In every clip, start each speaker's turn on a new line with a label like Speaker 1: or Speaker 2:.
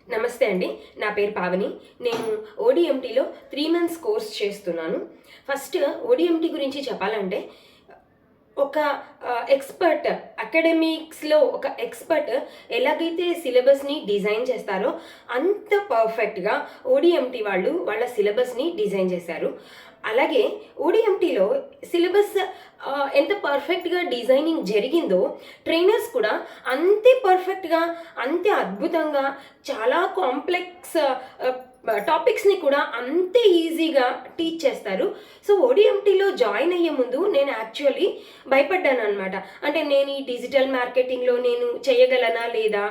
Speaker 1: నమస్తే అండి. నా పేరు పావని. నేను ఓడిఎంటీలో 3 మంత్స్ కోర్స్ చేస్తున్నాను. ఫస్ట్ ఓడిఎంటీ గురించి చెప్పాలంటే ఒక ఎక్స్పర్ట్ అకాడమిక్స్‌లో ఒక ఎక్స్పర్ట్ ఎలాగైతే సిలబస్‌ని డిజైన్ చేస్తారో అంత పర్ఫెక్ట్‌గా ఓడిఎంటీ వాళ్ళు వాళ్ళ సిలబస్‌ని డిజైన్ చేశారు. అలాగే ఓడిఎంటీలో సిలబస్ ఎంత పర్ఫెక్ట్‌గా డిజైనింగ్ జరిగిందో ట్రైనర్స్ కూడా అంతే పర్ఫెక్ట్‌గా, అంతే అద్భుతంగా చాలా కాంప్లెక్స్ టాపిక్స్ని కూడా అంతే ఈజీగా టీచ్ చేస్తారు. సో ఓడిఎంటీలో జాయిన్ అయ్యే ముందు నేను యాక్చువల్లీ భయపడ్డాను అనమాట. అంటే నేను ఈ డిజిటల్ మార్కెటింగ్లో నేను చేయగలనా లేదా,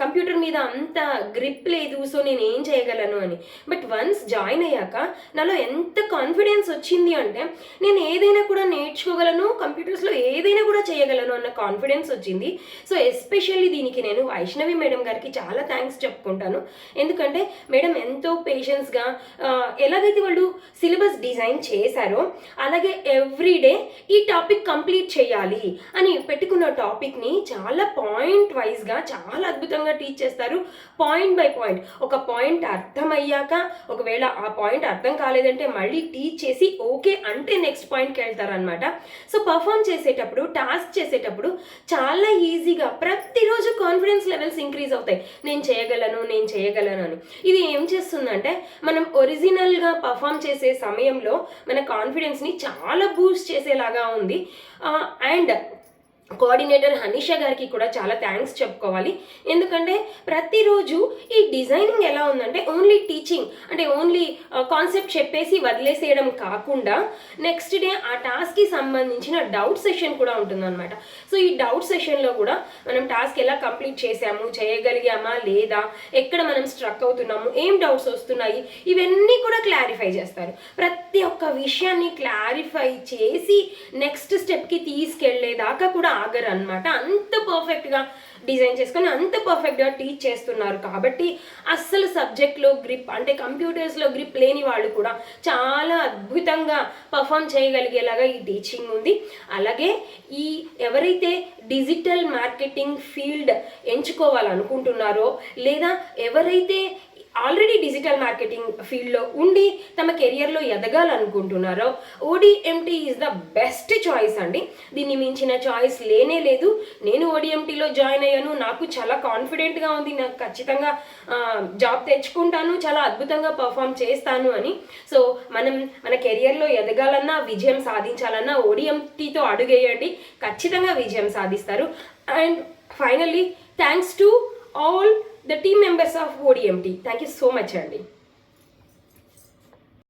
Speaker 1: కంప్యూటర్ మీద అంత గ్రిప్ లేదు, సో నేను ఏం చేయగలను అని. బట్ వన్స్ జాయిన్ అయ్యాక నాలో ఎంత కాన్ఫిడెన్స్ వచ్చింది అంటే నేను ఏదైనా కూడా నేర్చుకోగలను, కంప్యూటర్స్లో ఏదైనా కూడా చేయగలను అన్న కాన్ఫిడెన్స్ వచ్చింది. సో ఎస్పెషల్లీ దీనికి నేను వైష్ణవి మేడం గారికి చాలా థ్యాంక్స్ చెప్పుకుంటాను. ఎందుకంటే మేడం ఎంతో పేషెన్స్గా ఎలాగైతే వాళ్ళు సిలబస్ డిజైన్ చేశారో అలాగే ఎవ్రీడే ఈ టాపిక్ కంప్లీట్ చేయాలి అని పెట్టుకున్న టాపిక్ని చాలా పాయింట్ వైజ్గా చాలా అద్భుతంగా టీచ్ చేస్తారు. పాయింట్ బై పాయింట్ ఒక పాయింట్ అర్థమయ్యాక ఒకవేళ ఆ పాయింట్ అర్థం కాలేదంటే మళ్ళీ టీచ్ చేసి ఓకే అంటే నెక్స్ట్ పాయింట్కి వెళ్తారనమాట. సో పర్ఫామ్ చేసేటప్పుడు, టాస్క్ చేసేటప్పుడు చాలా ఈజీగా ప్రతిరోజు కాన్ఫిడెన్స్ లెవెల్స్ ఇంక్రీజ్ అవుతాయి. నేను చేయగలను అని. ఇది ఏం చేస్తుందంటే మనం ఒరిజినల్గా పర్ఫామ్ చేసే సమయంలో మన కాన్ఫిడెన్స్ని చాలా బూస్ట్ చేసేలాగా ఉంది. అండ్ కోఆర్డినేటర్ హనీషా గారికి కూడా చాలా థ్యాంక్స్ చెప్పుకోవాలి. ఎందుకంటే ప్రతిరోజు ఈ డిజైనింగ్ ఎలా ఉందంటే ఓన్లీ టీచింగ్ అంటే ఓన్లీ కాన్సెప్ట్ చెప్పేసి వదిలేసేయడం కాకుండా నెక్స్ట్ డే ఆ టాస్క్కి సంబంధించిన డౌట్ సెషన్ కూడా ఉంటుందన్నమాట. సో ఈ డౌట్ సెషన్లో కూడా మనం టాస్క్ ఎలా కంప్లీట్ చేసాము, చేయగలిగామా లేదా, ఎక్కడ మనం స్ట్రక్ అవుతున్నాము, ఏం డౌట్స్ వస్తున్నాయి, ఇవన్నీ కూడా క్లారిఫై చేస్తారు. ప్రతి ఒక్క విషయాన్ని క్లారిఫై చేసి నెక్స్ట్ స్టెప్కి తీసుకెళ్లేదాకా కూడా ఆగరు అనమాట. అంత పర్ఫెక్ట్గా డిజైన్ చేసుకొని అంత పర్ఫెక్ట్గా టీచ్ చేస్తున్నారు. కాబట్టి అస్సలు సబ్జెక్ట్లో గ్రిప్ అంటే కంప్యూటర్స్లో గ్రిప్ లేని వాళ్ళు కూడా చాలా అద్భుతంగా పర్ఫామ్ చేయగలిగేలాగా ఈ టీచింగ్ ఉంది. అలాగే ఈ ఎవరైతే డిజిటల్ మార్కెటింగ్ ఫీల్డ్ ఎంచుకోవాలనుకుంటున్నారో లేదా ఎవరైతే ఆల్రెడీ డిజిటల్ మార్కెటింగ్ ఫీల్డ్లో ఉండి తమ కెరియర్లో ఎదగాలనుకుంటున్నారో ODMT is the best choice అండి. దీన్ని మించిన చాయిస్ లేనే లేదు. నేను ఓడిఎంటీలో జాయిన్ అయ్యాను, నాకు చాలా కాన్ఫిడెంట్గా ఉంది, నాకు ఖచ్చితంగా జాబ్ తెచ్చుకుంటాను, చాలా అద్భుతంగా పర్ఫామ్ చేస్తాను అని. సో మన కెరియర్లో ఎదగాలన్నా, విజయం సాధించాలన్నా ఓడిఎంటీతో అడుగేయండి, ఖచ్చితంగా విజయం సాధిస్తారు. And finally thanks to all the team members of ODMT. Thank you so much, Andy.